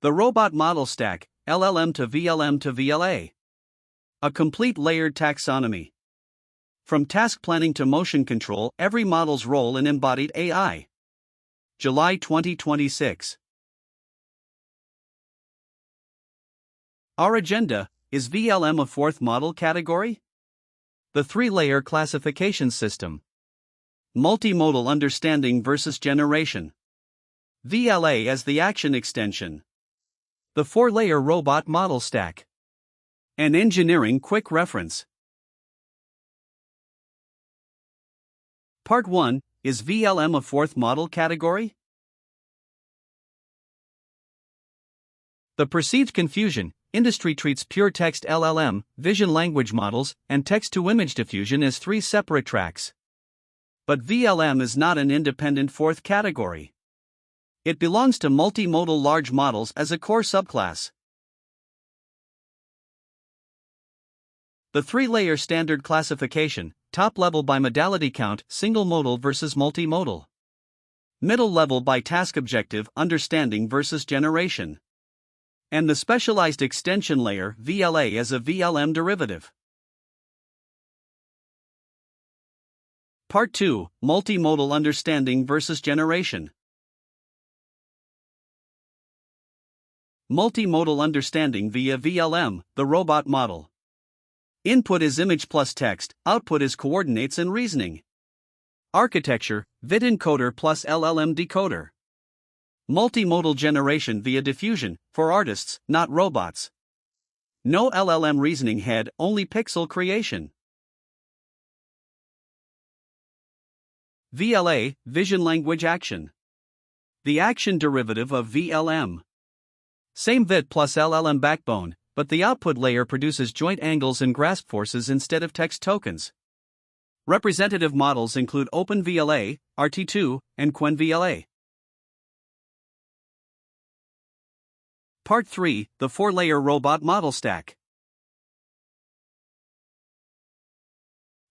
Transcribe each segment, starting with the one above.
The robot model stack, LLM to VLM to VLA. A complete layered taxonomy. From task planning to motion control, every model's role in embodied AI. July 2026. Our agenda: is VLM a fourth model category? The three-layer classification system. Multimodal understanding versus generation. VLA as the action extension. The four-layer robot model stack. An engineering quick reference. Part 1. Is VLM a fourth model category? The perceived confusion: industry treats pure text LLM, vision language models, and text-to-image diffusion as three separate tracks. But VLM is not an independent fourth category. It belongs to multimodal large models as a core subclass. The three-layer standard classification: top level by modality count, single modal versus multimodal. Middle level by task objective, understanding versus generation. And the specialized extension layer, VLA, as a VLM derivative. Part 2. Multimodal understanding versus generation. Multimodal understanding via VLM, the robot model. Input is image plus text, output is coordinates and reasoning. Architecture: VIT encoder plus LLM decoder. Multimodal generation via diffusion, for artists, not robots. No LLM reasoning head, only pixel creation. VLA, vision language action. The action derivative of VLM. Same VIT plus LLM backbone, but the output layer produces joint angles and grasp forces instead of text tokens. Representative models include OpenVLA, RT2, and QuenVLA. Part 3. The four-layer robot model stack.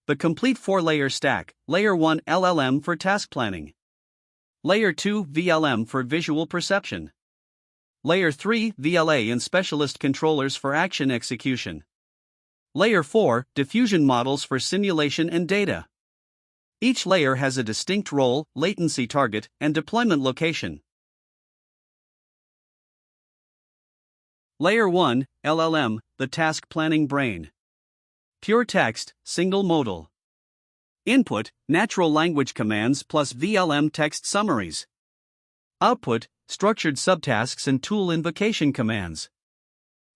The complete four-layer stack: Layer 1 LLM for task planning. Layer 2 VLM for visual perception. Layer 3 VLA and specialist controllers for action execution. Layer 4 diffusion models for simulation and data. Each layer has a distinct role, latency target, and deployment location. Layer 1 LLM, the task planning brain. Pure text, single modal. Input: natural language commands plus VLM text summaries. Output: structured subtasks and tool invocation commands.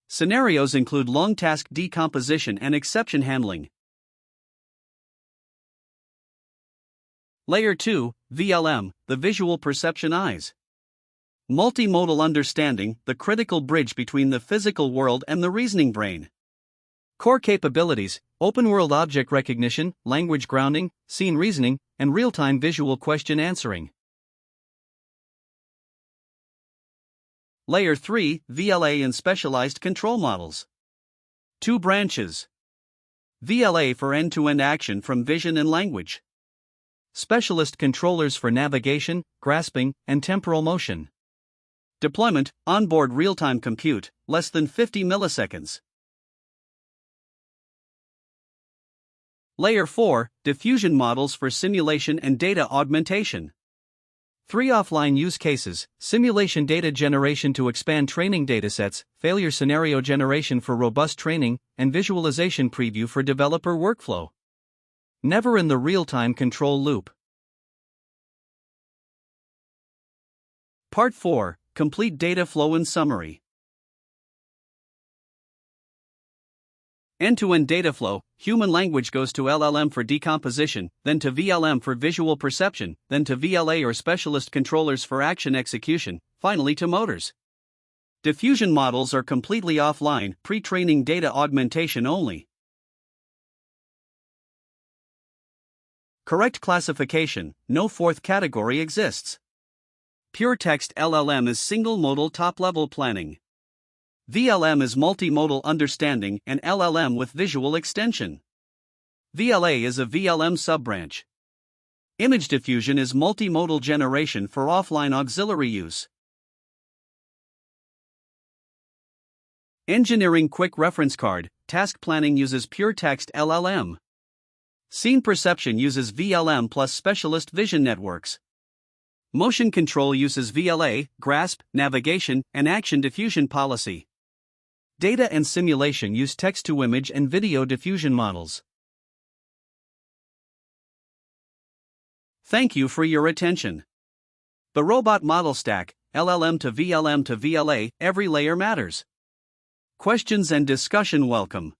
Scenarios include long task decomposition and exception handling. Layer 2 VLM, the visual perception eyes. Multimodal understanding, the critical bridge between the physical world and the reasoning brain. Core capabilities: open-world object recognition, language grounding, scene reasoning, and real-time visual question answering. Layer 3 VLA and specialized control models. Two branches. VLA for end-to-end action from vision and language. Specialist controllers for navigation, grasping, and temporal motion. Deployment: onboard real-time compute, less than 50 milliseconds. Layer 4 diffusion models for simulation and data augmentation. Three offline use cases: simulation data generation to expand training datasets, failure scenario generation for robust training, and visualization preview for developer workflow. Never in the real-time control loop. Part 4. Complete data flow and summary. End-to-end data flow: human language goes to LLM for decomposition, then to VLM for visual perception, then to VLA or specialist controllers for action execution, finally to motors. Diffusion models are completely offline, pre-training data augmentation only. Correct classification: no fourth category exists. Pure text LLM is single modal top-level planning. VLM is multimodal understanding and LLM with visual extension. VLA is a VLM subbranch. Image diffusion is multimodal generation for offline auxiliary use. Engineering quick reference card, task planning uses pure text LLM. Scene perception uses VLM plus specialist vision networks. Motion control uses VLA, grasp, navigation, and action diffusion policy. Data and simulation use text-to-image and video diffusion models. Thank you for your attention. The robot model stack, LLM to VLA, every layer matters. Questions and discussion welcome.